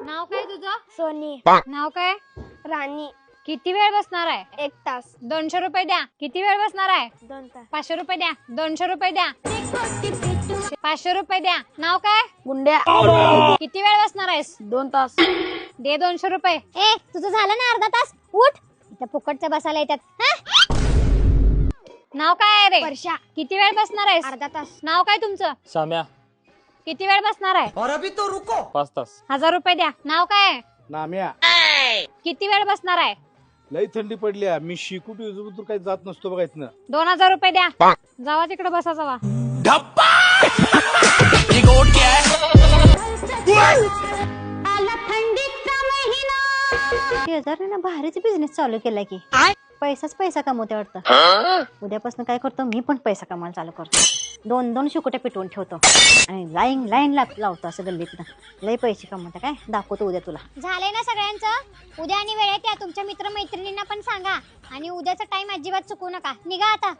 नाव काय तुझं? सोनी. नाव काय? राणी. किती वेळ बसणार आहे? 1 तास. 200 रुपये द्या. किती वेळ बसणार आहे? 2 तास. 500 रुपये द्या. 200 रुपये द्या. 500 रुपये द्या. नाव काय? गुंड्या. किती वेळ बसणार आहेस? 2 तास. दे 200 रुपये. ए तुझं झालं ना अर्धा तास, उठ. इथं फुकटचं बसायला येतात. नाव काय आहे रे? वर्षा. किती वेळ बसणार आहेस? अर्धा तास. नाव काय तुमचं? साम्या. किती वेळ बसणार आहे? 5 तास. 1000 रुपये द्या. नाव काय आहे? नाम्या. किती वेळ बसणार आहे? लई थंडी पडली आहे. मी शिकूट युजबुतूर काही जात नसतो बघा इथनं. 2000 रुपये द्या. जावा तिकडे बसा जावा. शेजाऱ्यानं भारीच बिझनेस चालू केलाय की पैसाच पैसा कमवते वाटतं. उद्यापासून काय करतो मी पण पैसा कमायला चालू करतो. 2-2 शिकुट्या पिटवून ठेवतो आणि लाईन लावतो असं गल्लीतनं. लई पैसे कमवते काय दाखवतो उद्या तुला. झालंय ना सगळ्यांचं? उद्या आणि वेळेत या. तुमच्या मित्र मैत्रिणींना पण सांगा आणि उद्याचा टाइम अजिबात चुकू नका. निघा आता.